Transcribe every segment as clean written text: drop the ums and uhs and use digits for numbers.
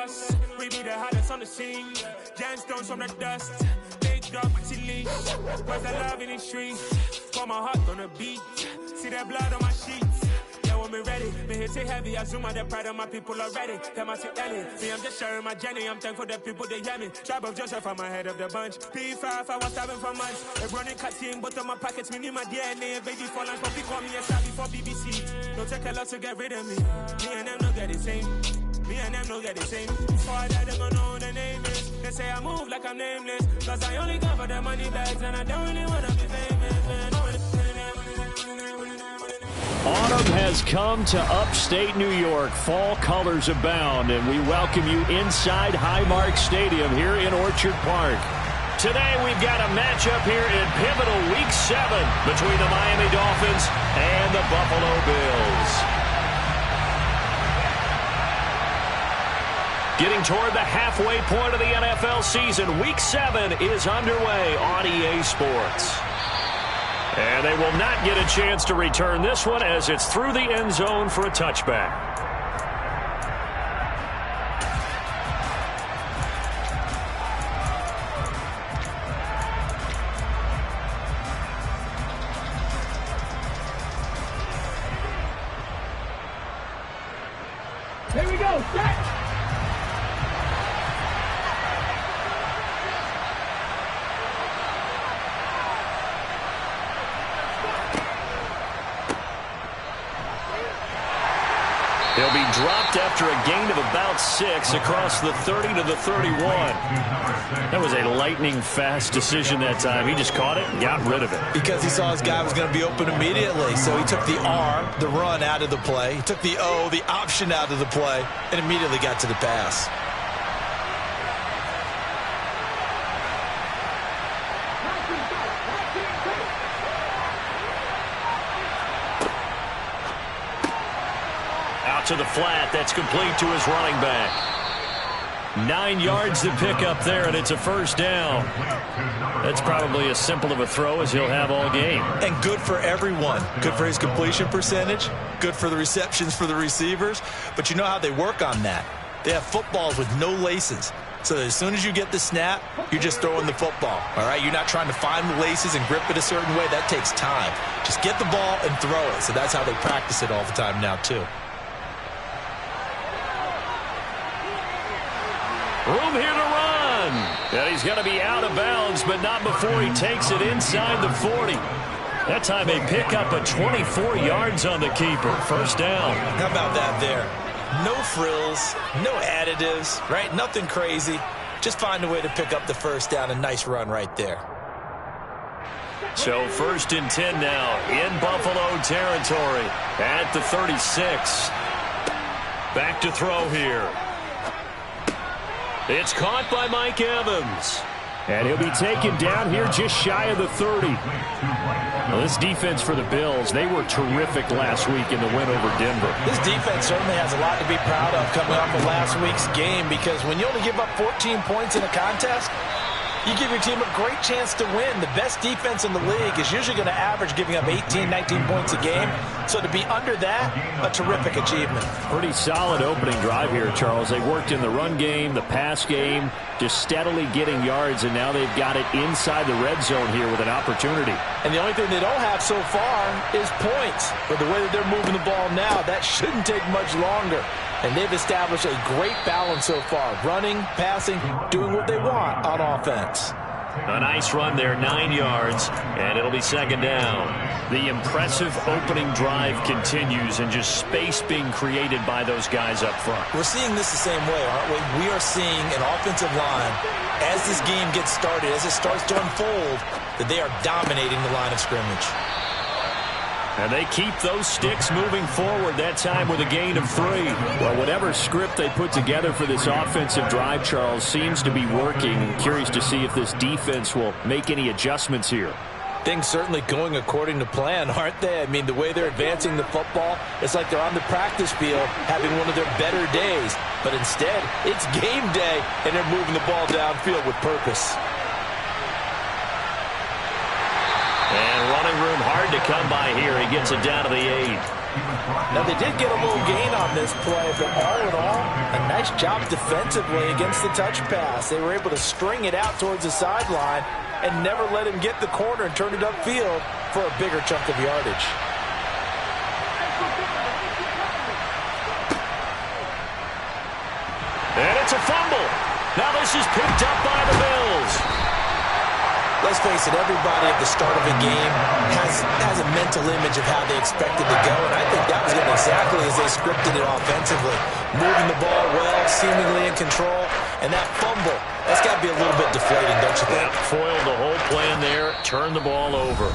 us. We be the hottest on the scene. Gemstones from the dust. Big dog, leash. Where's the love in the streets? Pour my heart on the beat. See that blood on my sheets. Yeah, when me ready, me hit it heavy. I zoom out the pride of my people already. Tell my shit Ellie. Me, I'm just sharing my journey. I'm thankful that people they hear me. Tribe of Joseph, I'm ahead of the bunch. P5, I was starving for months. A running cut team, but on my pockets, me need my DNA. Baby for lunch, but they call me a star before BBC. Don't take a lot to get rid of me. Me and them don't get the same. Me and them don't get the same. Before I die, they gon' know the name is. They say I move like I'm nameless. Cause I only come for the money bags and I don't really wanna be famous, man. Autumn has come to upstate New York. Fall colors abound, and we welcome you inside Highmark Stadium here in Orchard Park. Today we've got a matchup here in pivotal Week 7 between the Miami Dolphins and the Buffalo Bills. Getting toward the halfway point of the NFL season, Week 7 is underway on EA Sports. And they will not get a chance to return this one as it's through the end zone for a touchback. Here we go, set! He'll be dropped after a gain of about 6 across the 30 to the 31. That was a lightning-fast decision that time. He just caught it and got rid of it. Because he saw his guy was going to be open immediately. So he took the R, the run, out of the play. He took the O, the option, out of the play, and immediately got to the pass. To the flat, that's complete to his running back. 9 yards to pick up there, and it's a first down. That's probably as simple of a throw as he'll have all game. And good for everyone. Good for his completion percentage. Good for the receptions for the receivers. But you know how they work on that. They have footballs with no laces. So that as soon as you get the snap, you're just throwing the football. All right, you're not trying to find the laces and grip it a certain way. That takes time. Just get the ball and throw it. So that's how they practice it all the time now, too. Room here to run. And he's going to be out of bounds, but not before he takes it inside the 40. That time they pick up a 24 yards on the keeper. First down. How about that there? No frills, no additives, right? Nothing crazy. Just find a way to pick up the first down. A nice run right there. So 1st and 10 now in Buffalo territory at the 36. Back to throw here. It's caught by Mike Evans. And he'll be taken down here just shy of the 30. Well, this defense for the Bills, they were terrific last week in the win over Denver. This defense certainly has a lot to be proud of coming off of last week's game, because when you only give up 14 points in a contest, you give your team a great chance to win. The best defense in the league is usually going to average giving up 18, 19 points a game. So to be under that, a terrific achievement. Pretty solid opening drive here, Charles. They worked in the run game, the pass game, just steadily getting yards, and now they've got it inside the red zone here with an opportunity. And the only thing they don't have so far is points. But the way that they're moving the ball now, that shouldn't take much longer. And they've established a great balance so far. Running, passing, doing what they want on offense. A nice run there, 9 yards, and it'll be second down. The impressive opening drive continues, and just space being created by those guys up front. We're seeing this the same way, aren't we? We are seeing an offensive line, as this game gets started, as it starts to unfold, that they are dominating the line of scrimmage. And they keep those sticks moving forward, that time with a gain of 3. Well, whatever script they put together for this offensive drive, Charles, seems to be working. I'm curious to see if this defense will make any adjustments here. Things certainly going according to plan, aren't they? I mean, the way they're advancing the football, it's like they're on the practice field having one of their better days. But instead, it's game day, and they're moving the ball downfield with purpose. And running room hard to come by here. He gets it down to the 8. Now, they did get a little gain on this play, but all in all, a nice job defensively against the touch pass. They were able to string it out towards the sideline and never let him get the corner and turn it upfield for a bigger chunk of yardage. And it's a fumble. Now this is picked up by the Bills. Let's face it, everybody at the start of a game has a mental image of how they expected to go, and I think that was going exactly as they scripted it offensively. Moving the ball well, seemingly in control, and that fumble, that's got to be a little bit deflating, don't you think? Yeah, foiled the whole plan there, turned the ball over.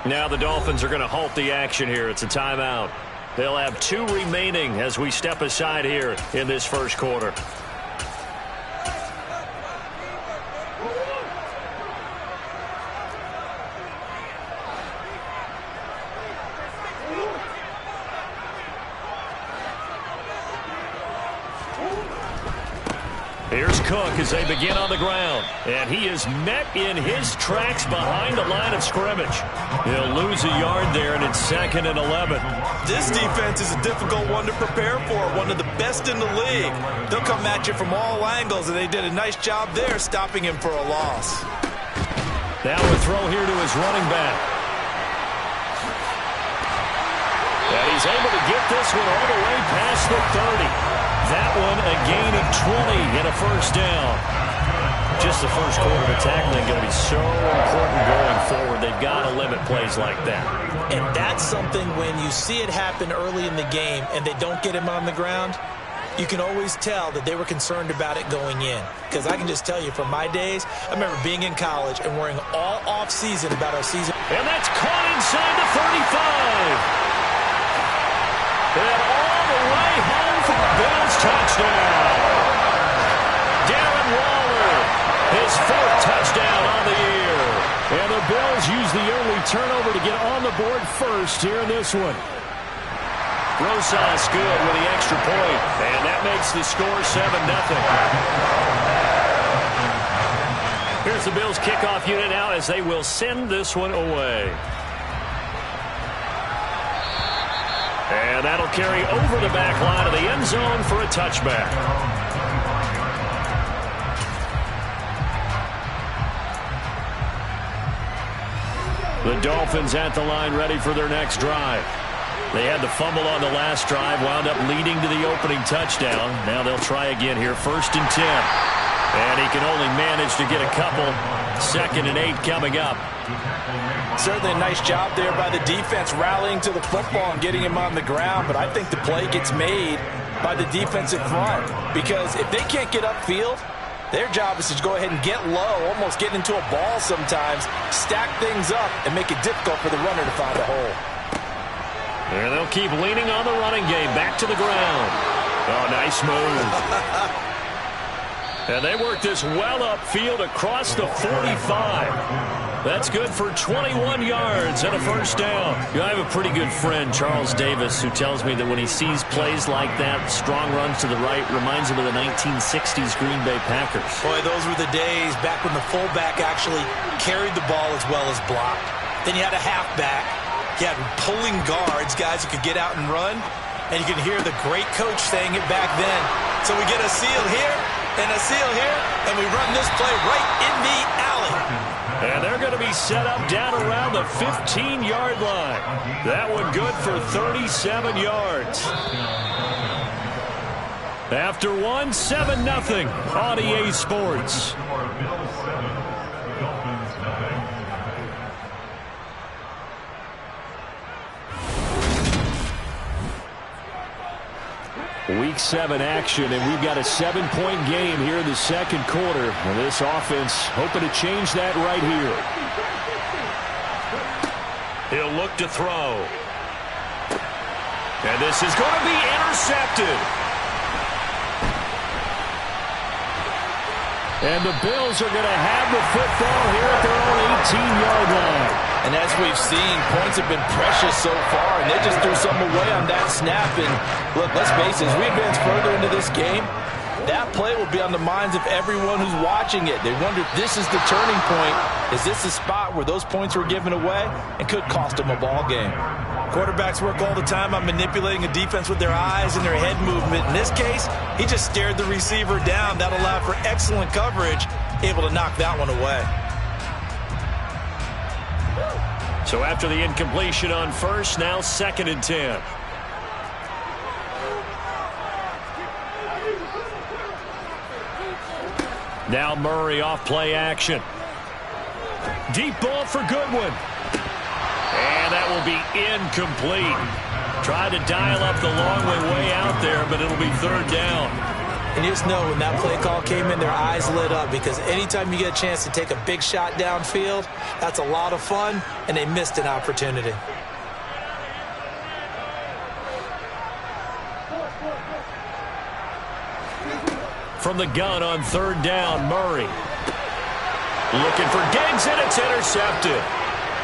Now the Dolphins are going to halt the action here. It's a timeout. They'll have 2 remaining as we step aside here in this first quarter. Here's Cook as they begin on the ground. And he is met in his tracks behind the line of scrimmage. He'll lose a yard there, and it's 2nd and 11. This defense is a difficult one to prepare for, one of the best in the league. They'll come at you from all angles, and they did a nice job there stopping him for a loss. Now a throw here to his running back. And he's able to get this one all the way past the 30. That one a gain of 20 and a first down. Just the first quarter of tackling going to be so important going forward. They've got to limit plays like that. And that's something when you see it happen early in the game and they don't get him on the ground, you can always tell that they were concerned about it going in. Because I can just tell you from my days, I remember being in college and worrying all off-season about our season. And that's caught inside the 35. And all the way home for the Bills touchdown. Darren Waller, his 4th touchdown on the year. And the Bills use the early turnover to get on the board first here in this one. Rosas good with the extra point, and that makes the score 7-0. Here's the Bills kickoff unit now as they will send this one away. And that'll carry over the back line of the end zone for a touchback. The Dolphins at the line ready for their next drive. They had the fumble on the last drive, wound up leading to the opening touchdown. Now they'll try again here, 1st and 10. And he can only manage to get a couple. 2nd and 8 coming up. Certainly a nice job there by the defense rallying to the football and getting him on the ground, but I think the play gets made by the defensive front because if they can't get upfield, their job is to go ahead and get low, almost get into a ball sometimes, stack things up, and make it difficult for the runner to find a hole. And they'll keep leaning on the running game, back to the ground. Oh, nice move. And they work this well upfield across the 45. That's good for 21 yards and a first down. I have a pretty good friend, Charles Davis, who tells me that when he sees plays like that, strong runs to the right, reminds him of the 1960s Green Bay Packers. Boy, those were the days back when the fullback actually carried the ball as well as blocked. Then you had a halfback. You had pulling guards, guys who could get out and run. And you can hear the great coach saying it back then. So we get a seal here and a seal here, and we run this play right in the alley. And they're going to be set up down around the 15-yard line. That one good for 37 yards. After one, 7-0 on EA Sports. Week 7 action, and we've got a 7-point game here in the second quarter. And this offense hoping to change that right here. He'll look to throw. And this is going to be intercepted. And the Bills are going to have the football here at their own 18-yard line. And as we've seen, points have been precious so far, and they just threw something away on that snap. And look, let's face it, as we advance further into this game, that play will be on the minds of everyone who's watching it. They wonder if this is the turning point. Is this the spot where those points were given away and could cost them a ball game? Quarterbacks work all the time on manipulating a defense with their eyes and their head movement. In this case, he just stared the receiver down. That allowed for excellent coverage, able to knock that one away. So after the incompletion on first, now 2nd and 10. Now Murray off play action. Deep ball for Goodwin. And that will be incomplete. Tried to dial up the long way out there, but it'll be 3rd down. And you just know when that play call came in, their eyes lit up, because anytime you get a chance to take a big shot downfield, that's a lot of fun, and they missed an opportunity. From the gun on 3rd down, Murray. Looking for Diggs, and it's intercepted.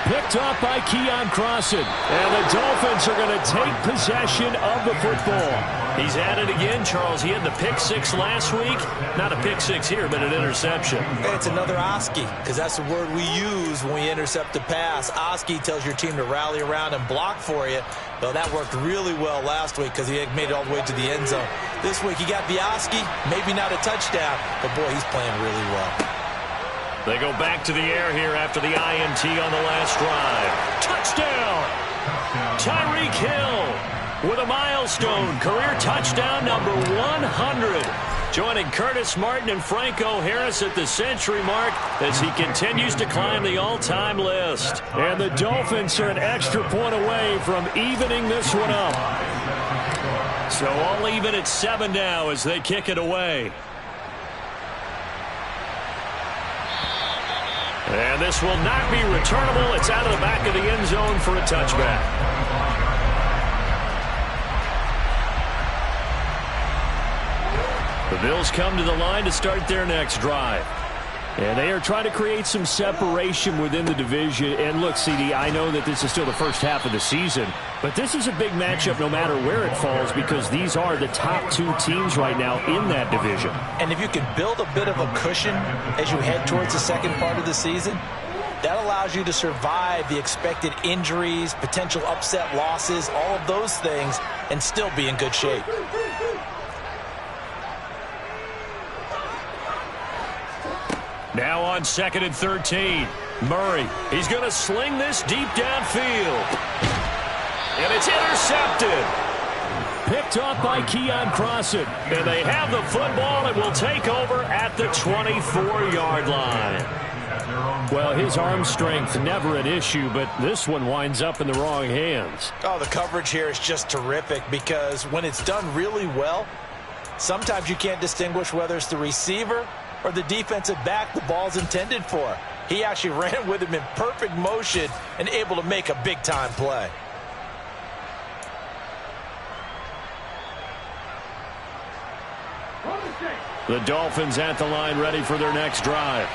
Picked off by Keon Crossan. And the Dolphins are going to take possession of the football. He's at it again, Charles. He had the pick 6 last week. Not a pick 6 here, but an interception. It's another Oski, because that's the word we use when we intercept a pass. Oski tells your team to rally around and block for you. Well, that worked really well last week because he had made it all the way to the end zone. This week he got the Oski, maybe not a touchdown, but boy, he's playing really well. They go back to the air here after the INT on the last drive. Touchdown! Tyreek Hill with a milestone. Career touchdown number 100. Joining Curtis Martin and Franco Harris at the century mark as he continues to climb the all-time list. And the Dolphins are an extra point away from evening this one up. So all even at 7 now as they kick it away. And this will not be returnable. It's out of the back of the end zone for a touchback. The Bills come to the line to start their next drive. And they are trying to create some separation within the division. And look, CD, I know that this is still the first half of the season, but this is a big matchup no matter where it falls, because these are the top 2 teams right now in that division. And if you can build a bit of a cushion as you head towards the second part of the season, that allows you to survive the expected injuries, potential upset losses, all of those things, and still be in good shape. Now on 2nd and 13. Murray, he's going to sling this deep downfield. And it's intercepted. Picked off by Keon Crossan. And they have the football and will take over at the 24-yard line. Well, his arm strength never an issue, but this one winds up in the wrong hands. Oh, the coverage here is just terrific, because when it's done really well, sometimes you can't distinguish whether it's the receiver or the defensive back the ball's intended for. He actually ran with him in perfect motion and able to make a big-time play. The Dolphins at the line ready for their next drive.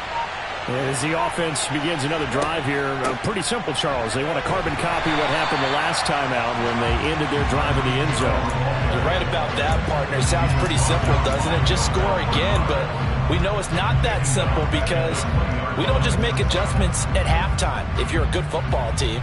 As the offense begins another drive here, pretty simple, Charles. They want to carbon copy what happened the last time out when they ended their drive in the end zone. You're right about that, partner. Sounds pretty simple, doesn't it? Just score again, but we know it's not that simple, because we don't just make adjustments at halftime. If you're a good football team,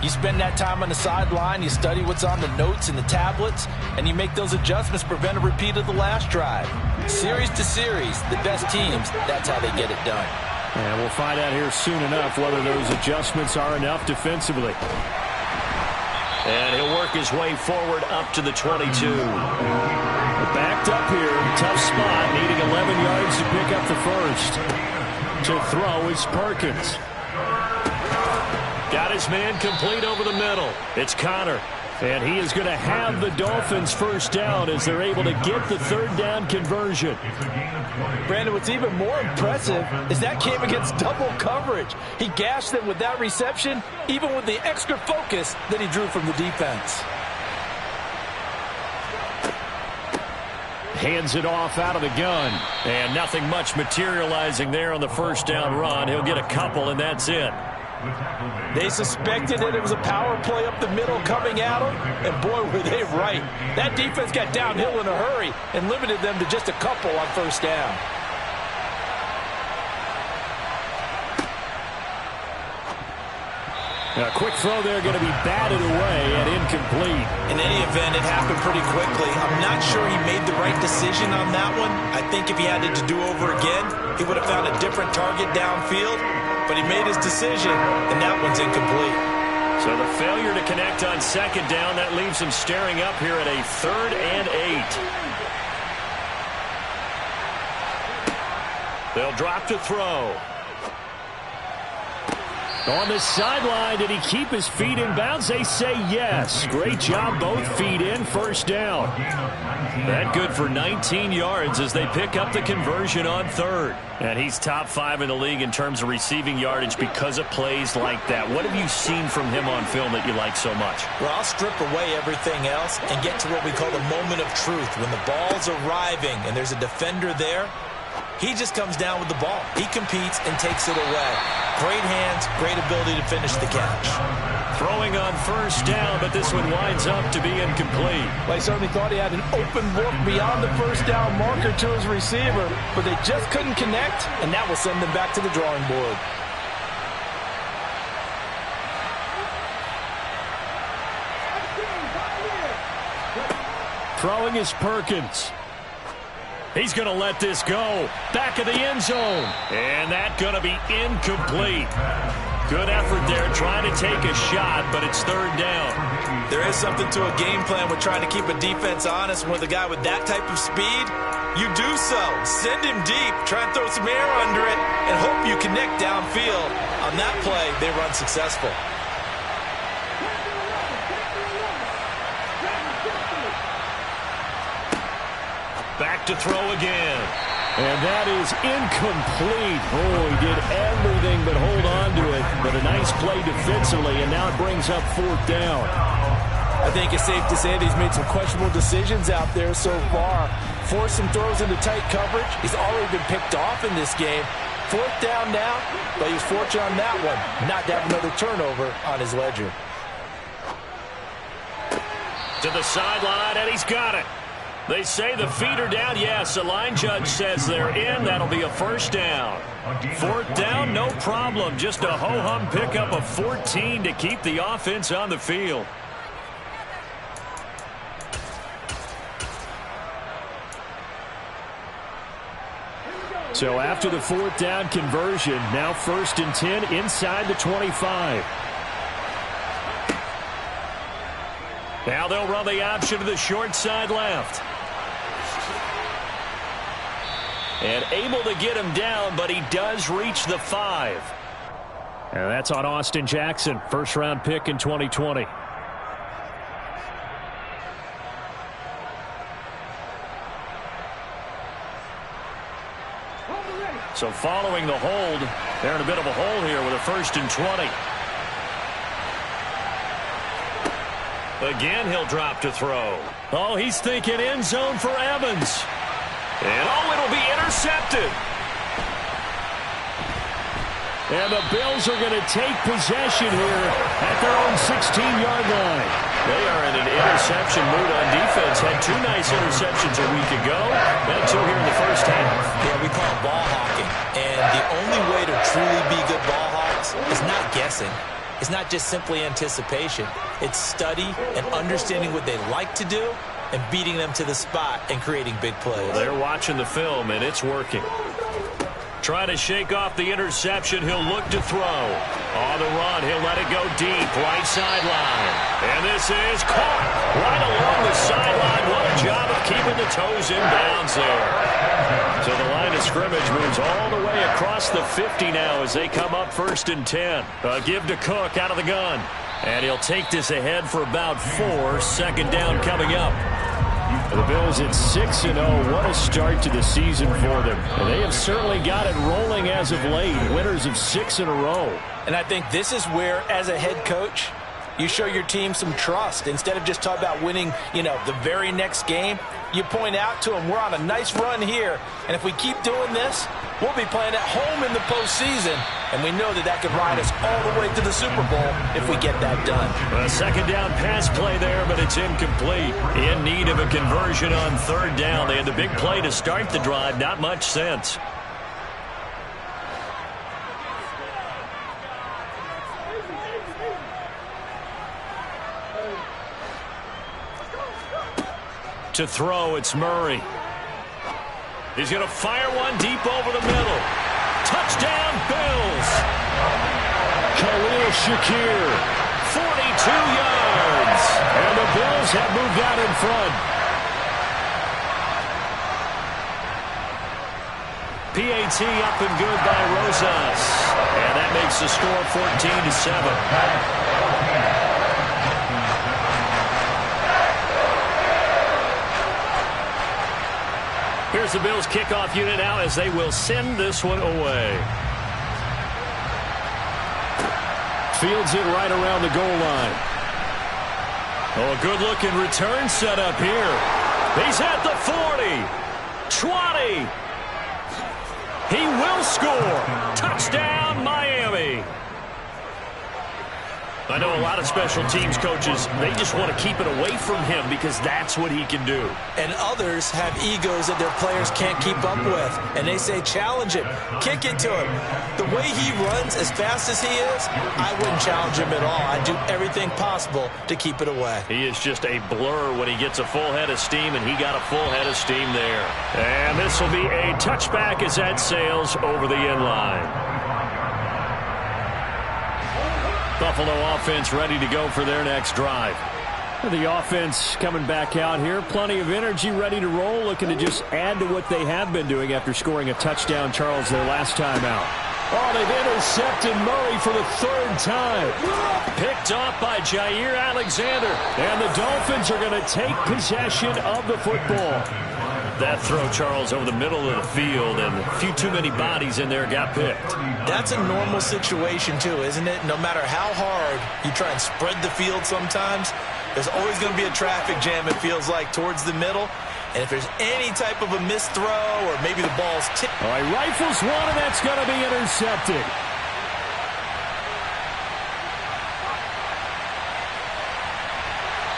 you spend that time on the sideline, you study what's on the notes and the tablets, and you make those adjustments, prevent a repeat of the last drive. Series to series, the best teams, that's how they get it done. And we'll find out here soon enough whether those adjustments are enough defensively. And he'll work his way forward up to the 22. Backed up here, tough spot, needing 11 yards to pick up the first. To throw is Perkins. Got his man complete over the middle. It's Connor. And he is going to have the Dolphins first down as they're able to get the 3rd down conversion. Brandon, what's even more impressive is that came against double coverage. He gashed them with that reception, even with the extra focus that he drew from the defense. Hands it off out of the gun. And nothing much materializing there on the first down run. He'll get a couple, and that's it. They suspected that it was a power play up the middle coming at them, and boy, were they right. That defense got downhill in a hurry and limited them to just a couple on first down. A quick throw there going to be batted away and incomplete. In any event, it happened pretty quickly. I'm not sure he made the right decision on that one. I think if he had it to do over again, he would have found a different target downfield. But he made his decision, and that one's incomplete. So the failure to connect on second down, that leaves him staring up here at a 3rd and 8. They'll drop to throw. On the sideline, did he keep his feet in bounds? They say yes. Great job, both feet in, first down. That good for 19 yards as they pick up the conversion on 3rd. And he's top 5 in the league in terms of receiving yardage because of plays like that. What have you seen from him on film that you like so much? Well, I'll strip away everything else and get to what we call the moment of truth. When the ball's arriving and there's a defender there, he just comes down with the ball. He competes and takes it away. Great hands, great ability to finish the catch. Throwing on first down, but this one winds up to be incomplete. Well, he certainly thought he had an open look beyond the first down marker to his receiver, but they just couldn't connect, and that will send them back to the drawing board. Throwing is Perkins. He's going to let this go. Back of the end zone. And that's going to be incomplete. Good effort there trying to take a shot, but it's 3rd down. There is something to a game plan with trying to keep a defense honest. With a guy with that type of speed, you do so. Send him deep. Try and throw some air under it and hope you connect downfield. On that play, they run successful. Back to throw again. And that is incomplete. Oh, he did everything but hold on to it. But a nice play defensively, and now it brings up 4th down. I think it's safe to say that he's made some questionable decisions out there so far. Forced some throws into tight coverage. He's already been picked off in this game. 4th down now, but he was fortunate on that one not to have another turnover on his ledger. To the sideline, and he's got it. They say the feet are down. Yes, the line judge says they're in. That'll be a first down. 4th down, no problem. Just a ho-hum pickup of 14 to keep the offense on the field. So after the 4th down conversion, now 1st and 10 inside the 25. Now they'll run the option to the short side left. And able to get him down, but he does reach the 5. And that's on Austin Jackson, first-round pick in 2020. So following the hold, they're in a bit of a hole here with a 1st and 20. Again, he'll drop to throw. Oh, he's thinking end zone for Evans. And, oh, it'll be intercepted. And the Bills are going to take possession here at their own 16-yard line. They are in an interception mood on defense. Had 2 nice interceptions a week ago. Had 2 here in the first half. Yeah, we call it ball hawking. And the only way to truly be good ball hawks is not guessing. It's not just simply anticipation. It's study and understanding what they like to do and beating them to the spot and creating big plays. They're watching the film, and it's working. Trying to shake off the interception. He'll look to throw. On the run, he'll let it go deep. Right sideline. And this is caught right along the sideline. What a job of keeping the toes in bounds there. So the line of scrimmage moves all the way across the 50 now as they come up 1st and 10. Give to Cook out of the gun. And he'll take this ahead for about 4. Second down coming up. The Bills at 6-0. What a start to the season for them. And they have certainly got it rolling as of late. Winners of 6 in a row. And I think this is where, as a head coach, you show your team some trust. Instead of just talking about winning, the very next game, you point out to them, we're on a nice run here. And if we keep doing this, we'll be playing at home in the postseason. And we know that could ride us all the way to the Super Bowl if we get that done. A second down pass play there, but it's incomplete. In need of a conversion on 3rd down. They had the big play to start the drive. Not much sense. To throw, it's Murray. He's going to fire one deep over the middle. Touchdown, Bills. Khalil Shakir, 42 yards. And the Bills have moved out in front. PAT up and good by Rosas. And that makes the score 14-7. Here's the Bills kickoff unit now as they will send this one away. Fields it right around the goal line. Oh, a good-looking return set up here. He's at the 40. 20. He will score. Touchdown, Miami. I know a lot of special teams coaches, they just want to keep it away from him because that's what he can do. And others have egos that their players can't keep up with. And they say, challenge him. Kick it to him. The way he runs as fast as he is, I wouldn't challenge him at all. I'd do everything possible to keep it away. He is just a blur when he gets a full head of steam, and he got a full head of steam there. And this will be a touchback as that sails over the end line. Buffalo offense ready to go for their next drive. The offense coming back out here. Plenty of energy, ready to roll, looking to just add to what they have been doing after scoring a touchdown, Charles, their last time out. Oh, they've intercepted Murray for the third time. Picked off by Jair Alexander. And the Dolphins are going to take possession of the football. That throw, Charles, over the middle of the field, and a few too many bodies in there got picked. That's a normal situation, too, isn't it? No matter how hard you try and spread the field sometimes, there's always going to be a traffic jam, it feels like, towards the middle. And if there's any type of a missed throw or maybe the ball's tipped. All right, rifles one, and that's going to be intercepted.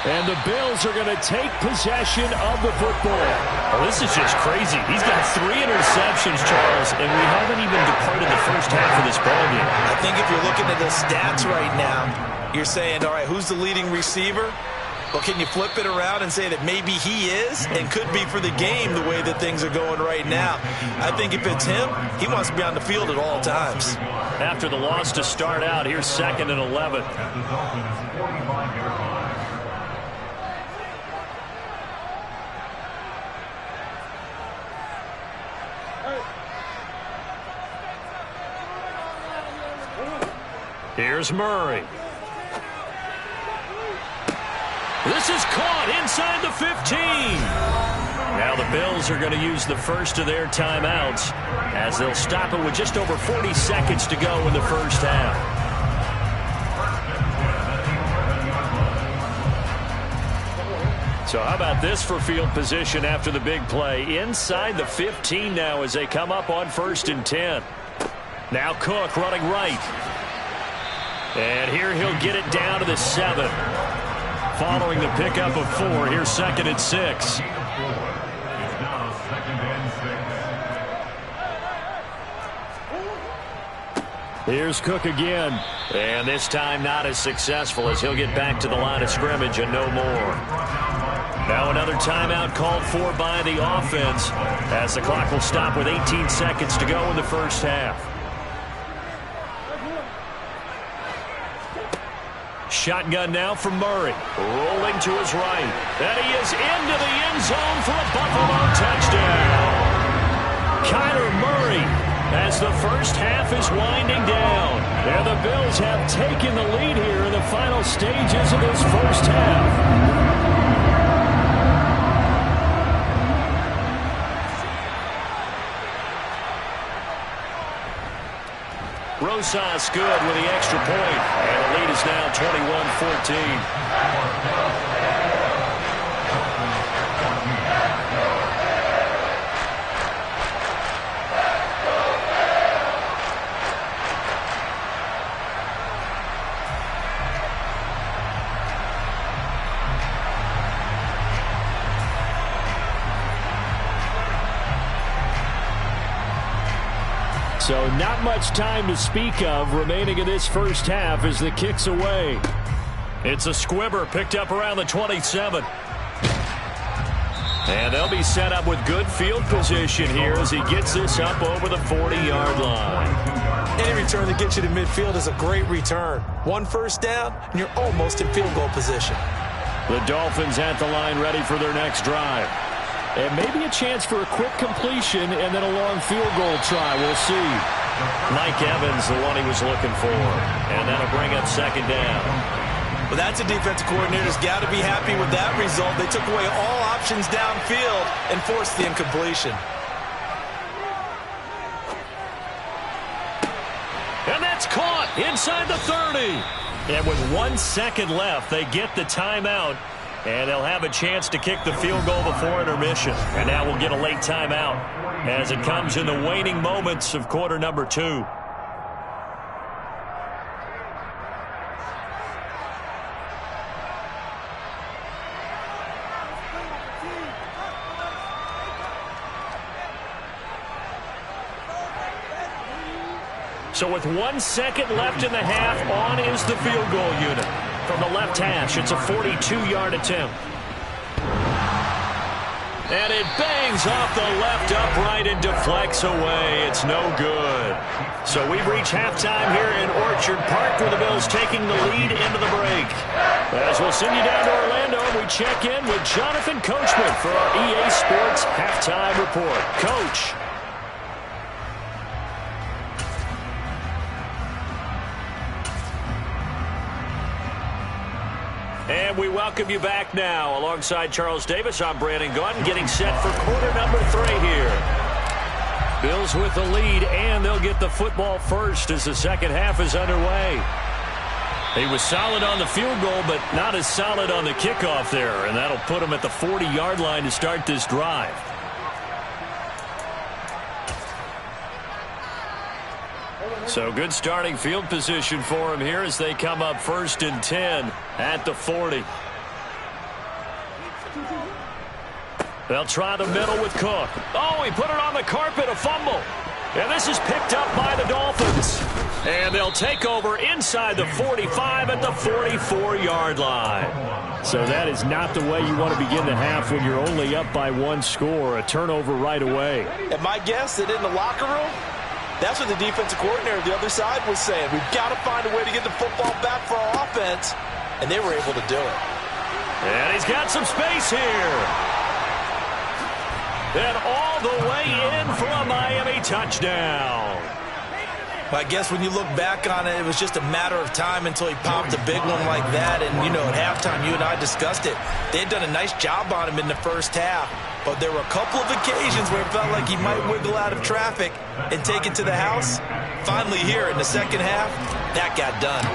And the Bills are going to take possession of the football. Oh, this is just crazy. He's got 3 interceptions, Charles, and we haven't even departed the first half of this ballgame. I think if you're looking at the stats right now, you're saying, all right, who's the leading receiver? Well, can you flip it around and say that maybe he is and could be for the game the way that things are going right now? I think if it's him, he wants to be on the field at all times. After the loss to start out, here's 2nd and 11. Here's Murray. This is caught inside the 15. Now the Bills are going to use the first of their timeouts as they'll stop it with just over 40 seconds to go in the first half. So how about this for field position after the big play? Inside the 15 now as they come up on 1st and 10. Now Cook running right. And here he'll get it down to the 7. Following the pickup of 4, here's 2nd and 6. Here's Cook again. And this time not as successful as he'll get back to the line of scrimmage and no more. Now another timeout called for by the offense as the clock will stop with 18 seconds to go in the first half. Shotgun now from Murray. Rolling to his right. And he is into the end zone for a Buffalo touchdown. Kyler Murray as the first half is winding down. And the Bills have taken the lead here in the final stages of this first half. Rosas good with the extra point, and the lead is now 21-14. So not much time to speak of remaining in this first half as the kick's away. It's a squibber picked up around the 27. And they'll be set up with good field position here as he gets this up over the 40-yard line. Any return that gets you to midfield is a great return. One first down, and you're almost in field goal position. The Dolphins at the line ready for their next drive. And maybe a chance for a quick completion and then a long field goal try. We'll see. Mike Evans, the one he was looking for. And that'll bring up second down. Well, that's a defensive coordinator's got to be happy with that result. They took away all options downfield and forced the incompletion. And that's caught inside the 30. And with 1 second left, they get the timeout. And they'll have a chance to kick the field goal before intermission. And now we'll get a late timeout as it comes in the waning moments of quarter number 2. So with 1 second left in the half, on is the field goal unit. From the left hash, it's a 42-yard attempt. And it bangs off the left upright and deflects away. It's no good. So we've reached halftime here in Orchard Park with the Bills taking the lead into the break. As we'll send you down to Orlando, we check in with Jonathan Coachman for our EA Sports Halftime Report. Coach. And we welcome you back now. Alongside Charles Davis, I'm Brandon Gaudin, getting set for quarter number 3 here. Bills with the lead, and they'll get the football first as the second half is underway. He was solid on the field goal, but not as solid on the kickoff there, and that'll put him at the 40-yard line to start this drive. So good starting field position for him here as they come up 1st and 10 at the 40. They'll try the middle with Cook. Oh, he put it on the carpet, a fumble. And this is picked up by the Dolphins. And they'll take over inside the 45 at the 44-yard line. So that is not the way you want to begin the half when you're only up by 1 score. A turnover right away. And my guess that in the locker room, that's what the defensive coordinator on the other side was saying. We've got to find a way to get the football back for our offense. And they were able to do it. And he's got some space here. And all the way in for a Miami touchdown. I guess when you look back on it, it was just a matter of time until he popped a big one like that. And, you know, at halftime, you and I discussed it. They had done a nice job on him in the first half. But there were a couple of occasions where it felt like he might wiggle out of traffic and take it to the house. Finally here in the second half, that got done.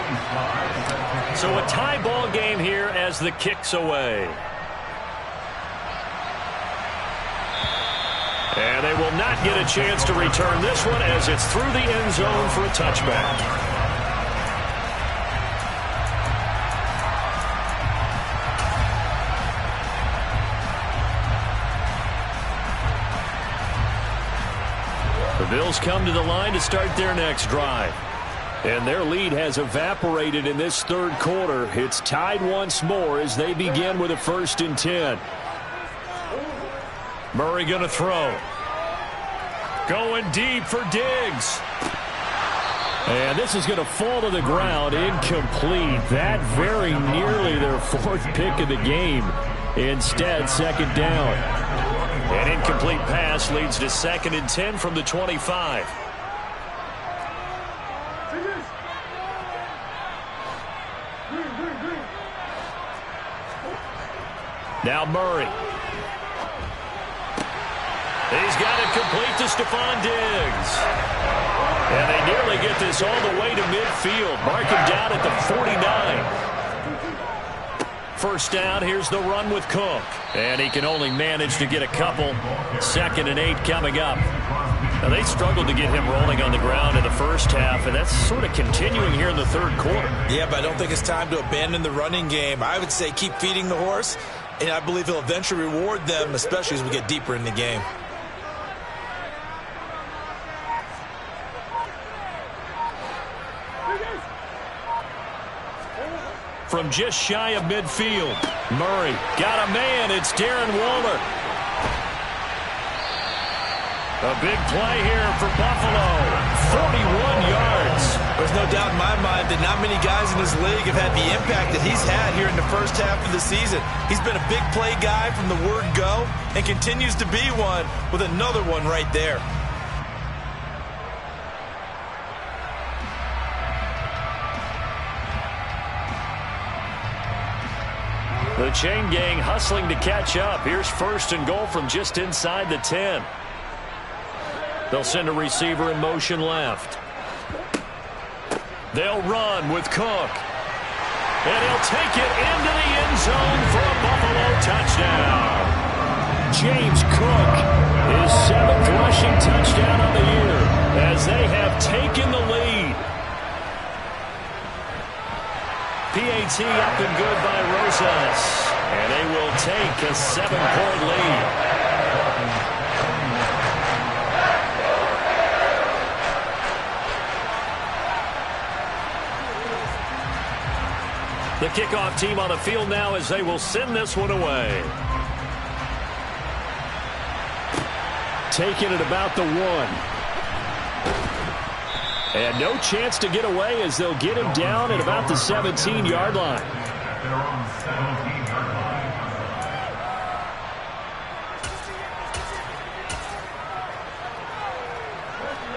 So a tie ball game here as the kick's away. And they will not get a chance to return this one as it's through the end zone for a touchback. The Bills come to the line to start their next drive. And their lead has evaporated in this third quarter. It's tied once more as they begin with a 1st and 10. Murray going to throw. Going deep for Diggs. And this is going to fall to the ground, incomplete. That very nearly their 4th pick of the game. Instead, second down. An incomplete pass leads to 2nd and 10 from the 25. Now Murray. He's got it complete to Stephon Diggs. And they nearly get this all the way to midfield. Mark him down at the 49. First down, here's the run with Cook. And he can only manage to get a couple. 2nd and 8 coming up. Now they struggled to get him rolling on the ground in the first half, and that's sort of continuing here in the third quarter. Yeah, but I don't think it's time to abandon the running game. I would say keep feeding the horse, and I believe he'll eventually reward them, especially as we get deeper in the game. from just shy of midfield. Murray got a man. It's Darren Waller. A big play here for Buffalo. 41 yards. There's no doubt in my mind that not many guys in this league have had the impact that he's had here in the first half of the season. He's been a big play guy from the word go and continues to be one with another one right there. The chain gang hustling to catch up. Here's 1st and goal from just inside the 10. They'll send a receiver in motion left. They'll run with Cook. And he'll take it into the end zone for a Buffalo touchdown. James Cook, his 7th rushing touchdown on the year as they have taken the lead. PAT up and good by Rosas. And they will take a 7-point lead. The kickoff team on the field now as they will send this one away. Taking it about the 1. And no chance to get away as they'll get him down at about the 17-yard line.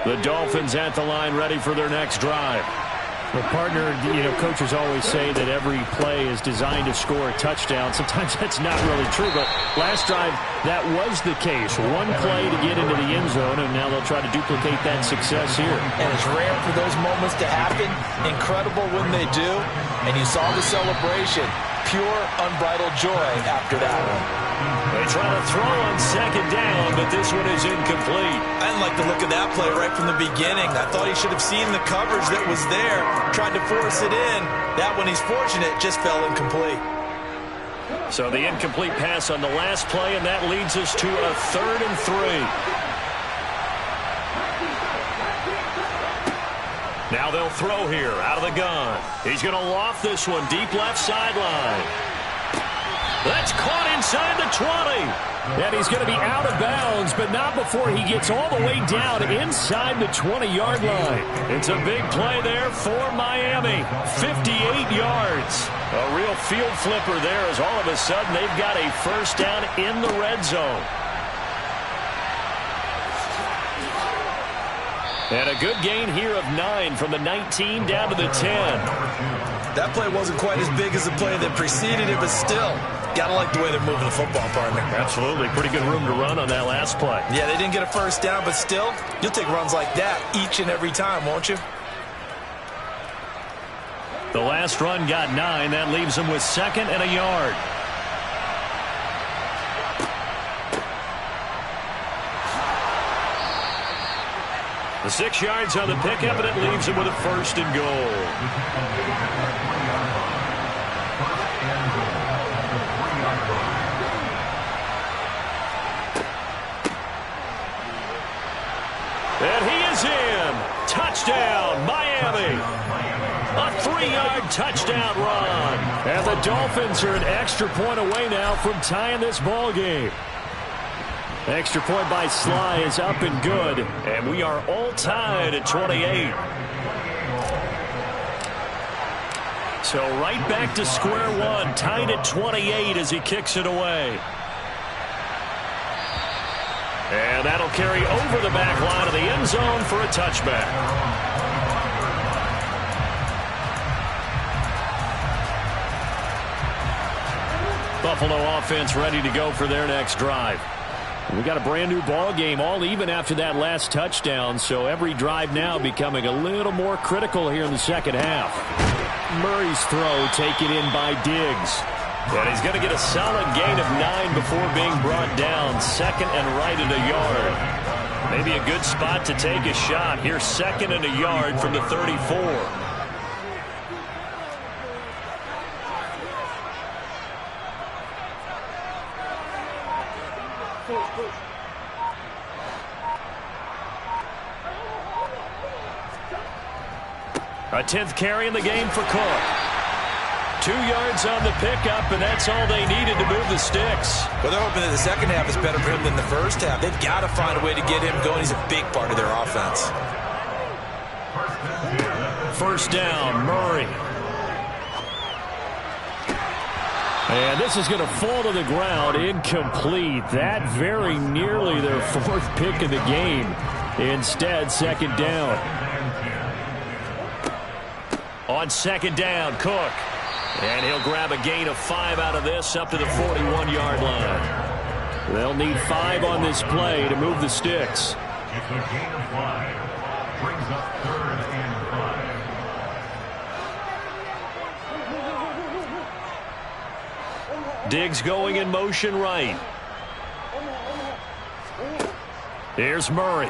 The Dolphins at the line ready for their next drive. Well, partner, coaches always say that every play is designed to score a touchdown. Sometimes that's not really true, but last drive, that was the case. One play to get into the end zone, and now they'll try to duplicate that success here. And it's rare for those moments to happen. Incredible when they do. And you saw the celebration. Pure, unbridled joy after that one. They try to throw on 2nd down, but this one is incomplete. I didn't like the look of that play right from the beginning. I thought he should have seen the coverage that was there, tried to force it in. That one, he's fortunate, just fell incomplete. So the incomplete pass on the last play, and that leads us to a 3rd and 3. Now they'll throw here out of the gun. He's going to loft this one deep left sideline. That's caught inside the 20. And he's going to be out of bounds, but not before he gets all the way down inside the 20-yard line. It's a big play there for Miami. 58 yards. A real field flipper there as all of a sudden they've got a 1st down in the red zone. And a good gain here of 9 from the 19 down to the 10. That play wasn't quite as big as the play that preceded it, but still, gotta like the way they're moving the football, partner. Absolutely. Pretty good room to run on that last play. Yeah, they didn't get a 1st down, but still, you'll take runs like that each and every time, won't you? The last run got 9. That leaves them with 2nd and a yard. The 6 yards on the pickup, and it leaves him with a 1st and goal. And he is in. Touchdown, Miami. A 3-yard touchdown run. And the Dolphins are an extra point away now from tying this ball game. Extra point by Sly is up and good, and we are all tied at 28. So right back to square one, tied at 28 as he kicks it away. And that'll carry over the back line of the end zone for a touchback. Buffalo offense ready to go for their next drive. We got a brand new ball game, all even after that last touchdown, so every drive now becoming a little more critical here in the second half. Murray's throw taken in by Diggs. And he's going to get a solid gain of 9 before being brought down. 2nd and right at a yard. Maybe a good spot to take a shot. Here's 2nd and a yard from the 34. A 10th carry in the game for Cook. 2 yards on the pickup, and that's all they needed to move the sticks. Well, they're hoping that the second half is better for him than the first half. They've got to find a way to get him going. He's a big part of their offense. First down, Murray. And this is going to fall to the ground, incomplete. That very nearly their 4th pick of the game. Instead, second down. On second down, Cook. And he'll grab a gain of 5 out of this up to the 41-yard line. They'll need 5 on this play to move the sticks. It's a gain of 5. Brings up 3rd and 5. Diggs going in motion right. Here's Murray.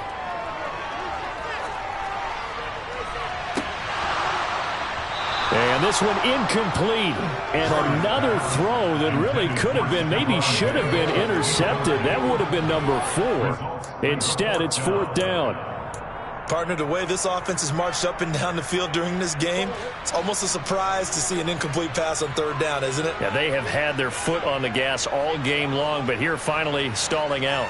And this one incomplete. And another throw that really could have been, maybe should have been intercepted. That would have been number 4. Instead, it's 4th down. Partner, the way this offense has marched up and down the field during this game, it's almost a surprise to see an incomplete pass on 3rd down, isn't it? Yeah, they have had their foot on the gas all game long, but here finally stalling out.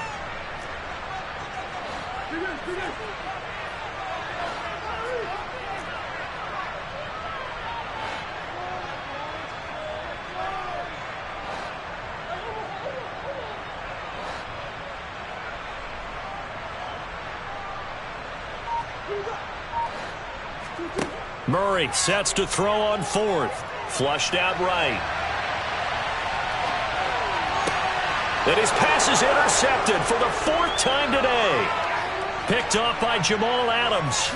Murray sets to throw on 4th. Flushed out right. And his pass is intercepted for the 4th time today. Picked off by Jamal Adams.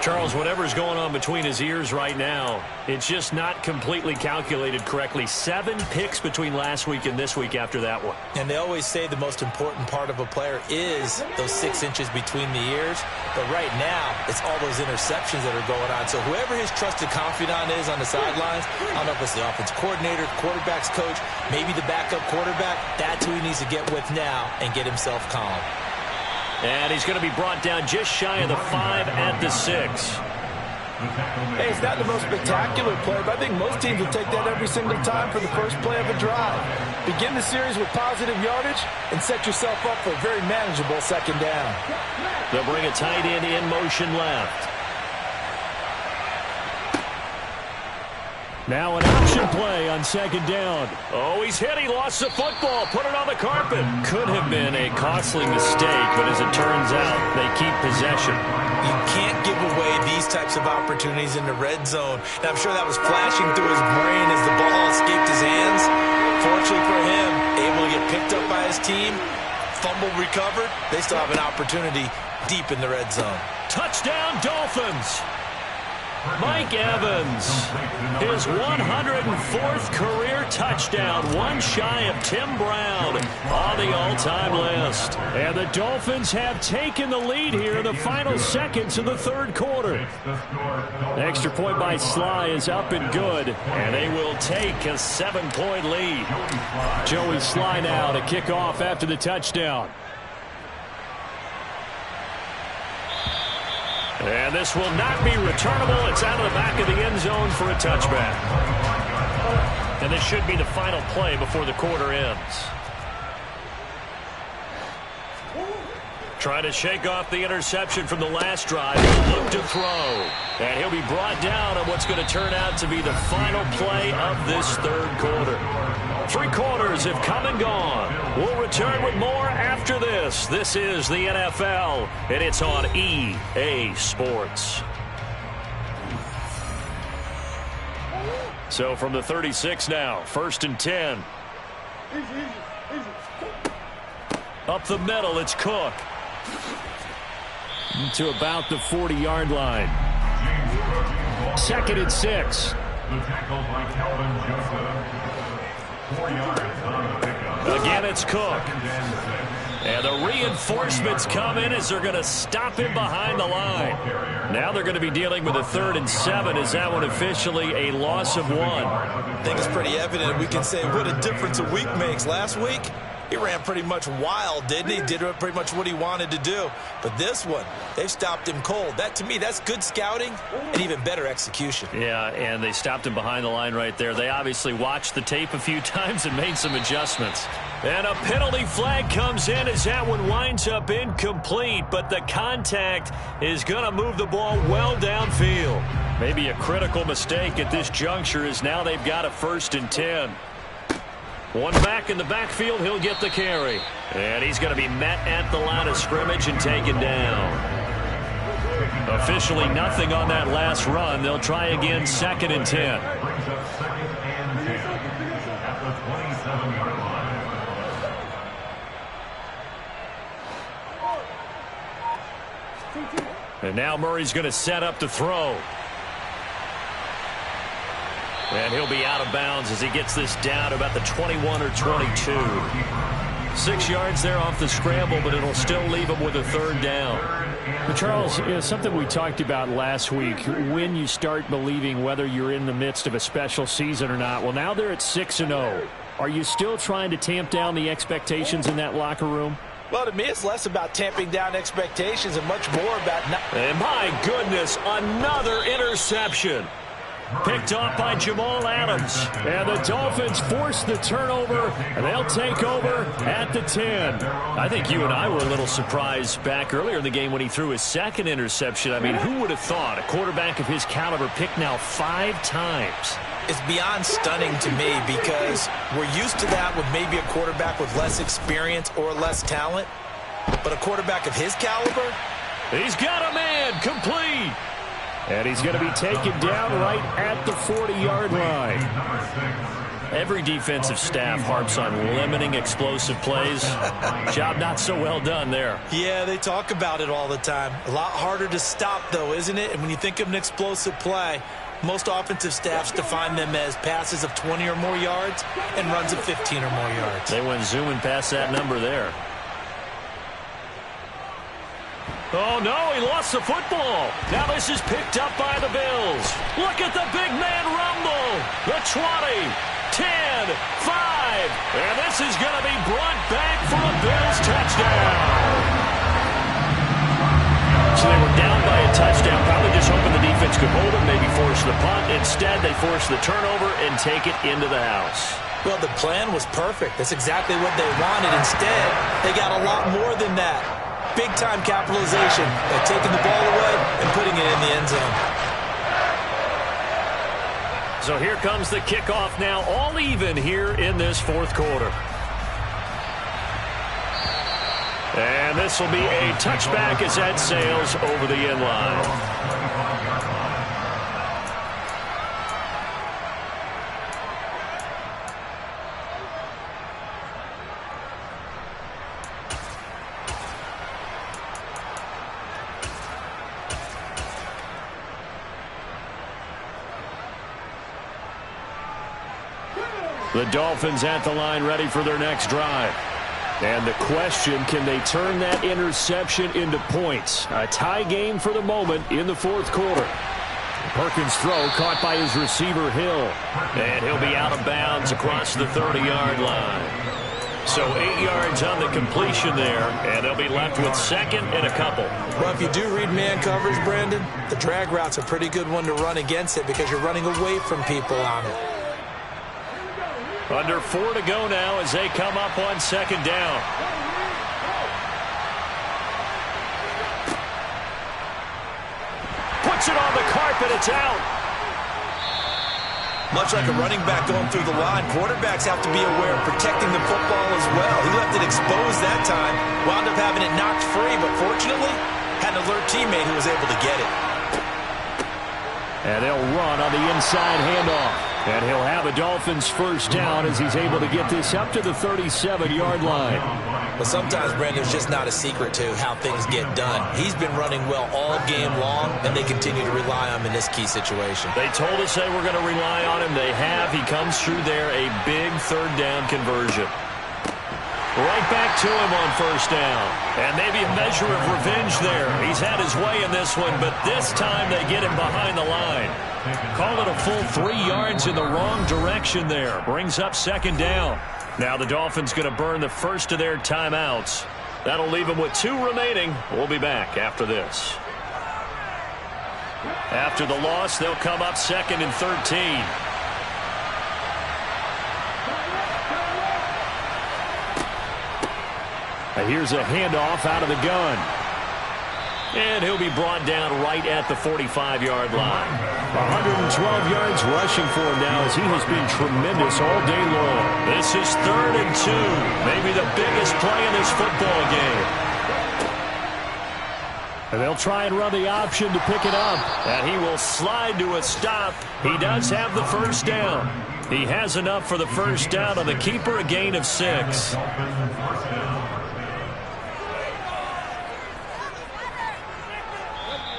Charles, whatever's going on between his ears right now, it's just not completely calculated correctly. 7 picks between last week and this week after that one. And they always say the most important part of a player is those 6 inches between the ears. But right now, it's all those interceptions that are going on. So whoever his trusted confidant is on the sidelines, I don't know if it's the offense coordinator, quarterback's coach, maybe the backup quarterback, that's who he needs to get with now and get himself calm. And he's going to be brought down just shy of the 5 at the 6. Hey, it's not the most spectacular play, but I think most teams will take that every single time for the first play of a drive. Begin the series with positive yardage and set yourself up for a very manageable second down. They'll bring a tight end in motion left. Now an option play on second down. Oh, he's hit. He lost the football. Put it on the carpet. Could have been a costly mistake, but as it turns out, they keep possession. You can't give away these types of opportunities in the red zone. And I'm sure that was flashing through his brain as the ball escaped his hands. Fortunately for him, able to get picked up by his team, fumble recovered. They still have an opportunity deep in the red zone. Touchdown, Dolphins. Mike Evans, his 104th career touchdown, one shy of Tim Brown on the all-time list. And the Dolphins have taken the lead here in the final seconds of the 3rd quarter. The extra point by Sly is up and good, and they will take a 7-point lead. Joey Sly now to kick off after the touchdown. And this will not be returnable. It's out of the back of the end zone for a touchback. And this should be the final play before the quarter ends. Trying to shake off the interception from the last drive. Look to throw. And he'll be brought down on what's going to turn out to be the final play of this 3rd quarter. 3 quarters have come and gone. We'll return with more after this. This is the NFL, and it's on EA Sports. So from the 36 now, 1st and 10. Up the middle, it's Cook. To about the 40-yard line. 2nd and 6. The tackle by Calvin Joseph. 4 yards on the pickup. Again, it's Cook. And the reinforcements come in as they're going to stop him behind the line. Now they're going to be dealing with a 3rd and 7. Is that one officially a loss of 1? I think it's pretty evident. We can say what a difference a week makes. Last week, He ran pretty much wild, didn't he? Did pretty much what he wanted to do. But this one, they've stopped him cold. That, to me, that's good scouting and even better execution. Yeah, and they stopped him behind the line right there. They obviously watched the tape a few times and made some adjustments. And a penalty flag comes in as that one winds up incomplete, but the contact is going to move the ball well downfield. Maybe a critical mistake at this juncture as now they've got a 1st and 10. One back in the backfield, he'll get the carry. And he's going to be met at the line of scrimmage and taken down. Officially nothing on that last run. They'll try again 2nd and 10. Brings up 2nd and 10 at the 27-yard line. And now Murray's going to set up to throw. And he'll be out of bounds as he gets this down to about the 21 or 22. 6 yards there off the scramble, but it'll still leave him with a 3rd down. But Charles, something we talked about last week, when you start believing whether you're in the midst of a special season or not. Well, now they're at 6-0. Are you still trying to tamp down the expectations in that locker room? Well, to me, it's less about tamping down expectations and much more about not. And my goodness, another interception. Picked off by Jamal Adams. And the Dolphins force the turnover, and they'll take over at the 10. I think you and I were a little surprised back earlier in the game when he threw his 2nd interception. I mean, who would have thought a quarterback of his caliber picked now 5 times? It's beyond stunning to me because we're used to that with maybe a quarterback with less experience or less talent. But a quarterback of his caliber? He's got a man, complete. And he's going to be taken down right at the 40-yard line. Every defensive staff harps on limiting explosive plays. Job not so well done there. Yeah, they talk about it all the time. A lot harder to stop, though, isn't it? And when you think of an explosive play, most offensive staffs define them as passes of 20 or more yards and runs of 15 or more yards. They went zooming past that number there. Oh, no, he lost the football. Now this is picked up by the Bills. Look at the big man rumble. The 20, 10, 5. And this is going to be brought back for a Bills touchdown. So they were down by a touchdown, probably just hoping the defense could hold them, maybe force the punt. Instead, they force the turnover and take it into the house. Well, the plan was perfect. That's exactly what they wanted. Instead, they got a lot more than that. Big-time capitalization by taking the ball away and putting it in the end zone. So here comes the kickoff now, all even here in this 4th quarter. And this will be a touchback as that sails over the end line. The Dolphins at the line ready for their next drive. And the question, can they turn that interception into points? A tie game for the moment in the 4th quarter. Perkins' throw caught by his receiver, Hill. And he'll be out of bounds across the 30-yard line. So 8 yards on the completion there, and they'll be left with 2nd and a couple. Well, if you do read man coverage, Brandon, the drag route's a pretty good one to run against it because you're running away from people on it. Under 4 to go now as they come up on 2nd down. Puts it on the carpet. It's out. Much like a running back going through the line, quarterbacks have to be aware of protecting the football as well. He left it exposed that time, wound up having it knocked free, but fortunately had an alert teammate who was able to get it. And they'll run on the inside handoff. And he'll have a Dolphins 1st down as he's able to get this up to the 37-yard line. But sometimes, Brandon, it's just not a secret to how things get done. He's been running well all game long, and they continue to rely on him in this key situation. They told us they were going to rely on him. They have. He comes through there, a big 3rd down conversion. Right back to him on 1st down. And maybe a measure of revenge there. He's had his way in this one, but this time they get him behind the line. Call it a full 3 yards in the wrong direction there. Brings up 2nd down. Now the Dolphins going to burn the first of their timeouts. That'll leave them with 2 remaining. We'll be back after this. After the loss, they'll come up 2nd and 13. Here's a handoff out of the gun. And he'll be brought down right at the 45-yard line. 112 yards rushing for him now as he has been tremendous all day long. This is 3rd and 2. Maybe the biggest play in this football game. And they'll try and run the option to pick it up. And he will slide to a stop. He does have the first down. He has enough for the first down on the keeper, a gain of 6.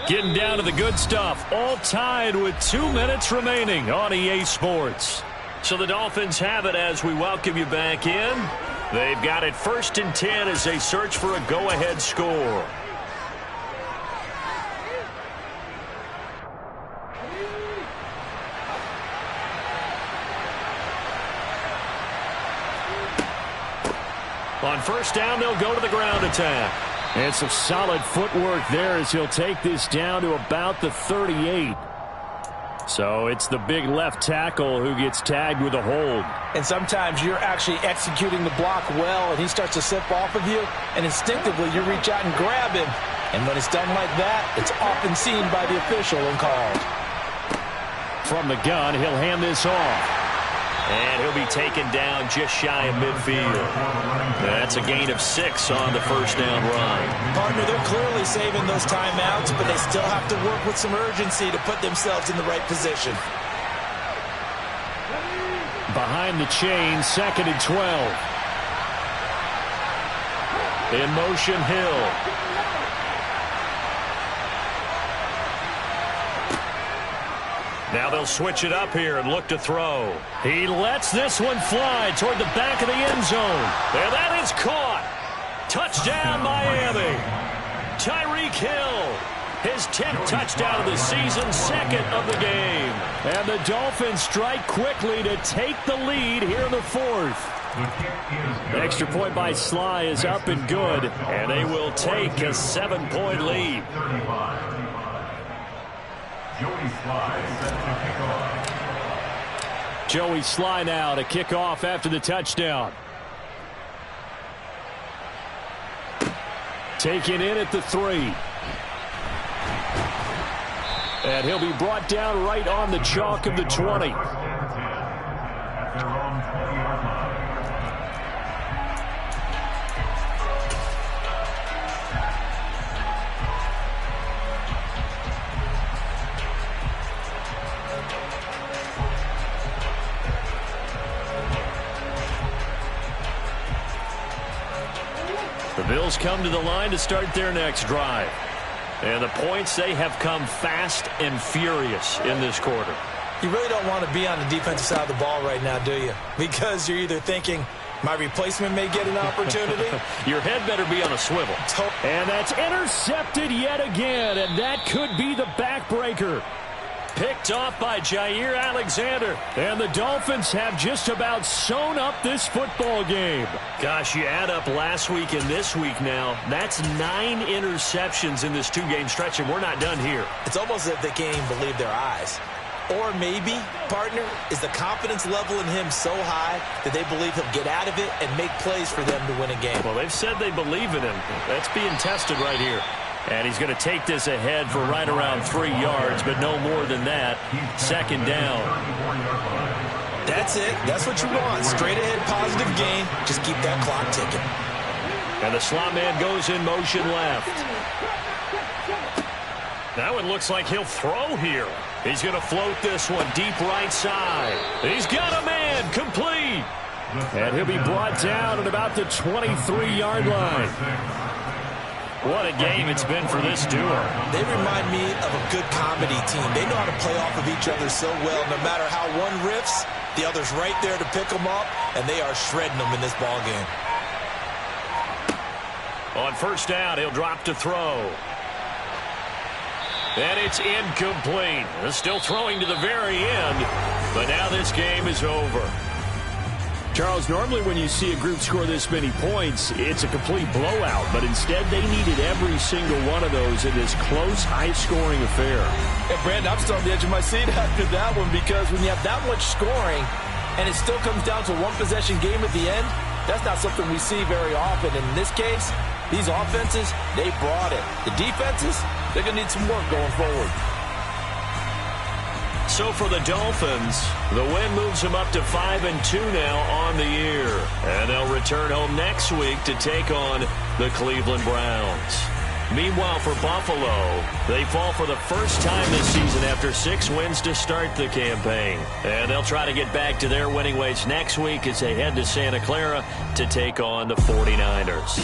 Getting down to the good stuff. All tied with 2 minutes remaining on EA Sports. So the Dolphins have it as we welcome you back in. They've got it 1st and 10 as they search for a go-ahead score. On first down, they'll go to the ground attack. And some solid footwork there as he'll take this down to about the 38. So it's the big left tackle who gets tagged with a hold. And sometimes you're actually executing the block well, and he starts to slip off of you, and instinctively you reach out and grab him. And when it's done like that, it's often seen by the official and called. From the gun, he'll hand this off. And he'll be taken down just shy of midfield. That's a gain of 6 on the first down run. Partner, they're clearly saving those timeouts, but they still have to work with some urgency to put themselves in the right position. Behind the chain, 2nd and 12. In motion, Hill. Now they'll switch it up here and look to throw. He lets this one fly toward the back of the end zone. There, that is caught. Touchdown, Miami. Tyreek Hill, his 10th touchdown of the season, 2nd of the game. And the Dolphins strike quickly to take the lead here in the 4th. The extra point by Sly is up and good, and they will take a 7-point lead. Joey Sly set to kick off. Joey Sly now to kick off after the touchdown. Taken in at the 3. And he'll be brought down right on the chalk of the 20. At their own 20-yard line. The Bills come to the line to start their next drive. And the points, they have come fast and furious in this quarter. You really don't want to be on the defensive side of the ball right now, do you? Because you're either thinking, my replacement may get an opportunity. Your head better be on a swivel. And that's intercepted yet again, and that could be the backbreaker. Picked off by Jair Alexander. And the Dolphins have just about sewn up this football game. Gosh, you add up last week and this week now. That's 9 interceptions in this 2-game stretch, and we're not done here. It's almost as if they can't even believe their eyes. Or maybe, partner, is the confidence level in him so high that they believe he'll get out of it and make plays for them to win a game. Well, they've said they believe in him. That's being tested right here. And he's going to take this ahead for right around 3 yards, but no more than that. 2nd down. That's it. That's what you want. Straight ahead, positive gain. Just keep that clock ticking. And the slot man goes in motion left. That one looks like he'll throw here. He's going to float this one deep right side. He's got a man, complete. And he'll be brought down at about the 23-yard line. What a game it's been for this duo. They remind me of a good comedy team. They know how to play off of each other so well. No matter how one riffs, the other's right there to pick them up, and they are shredding them in this ball game. On first down, he'll drop to throw. And it's incomplete. Still throwing to the very end, but now this game is over. Charles, normally when you see a group score this many points, it's a complete blowout. But instead, they needed every single one of those in this close, high-scoring affair. And, Brandon, I'm still on the edge of my seat after that one because when you have that much scoring and it still comes down to a one-possession game at the end, that's not something we see very often. In this case, these offenses, they brought it. The defenses, they're going to need some work going forward. So for the Dolphins, the win moves them up to 5-2 now on the year. And they'll return home next week to take on the Cleveland Browns. Meanwhile, for Buffalo, they fall for the first time this season after 6 wins to start the campaign. And they'll try to get back to their winning ways next week as they head to Santa Clara to take on the 49ers.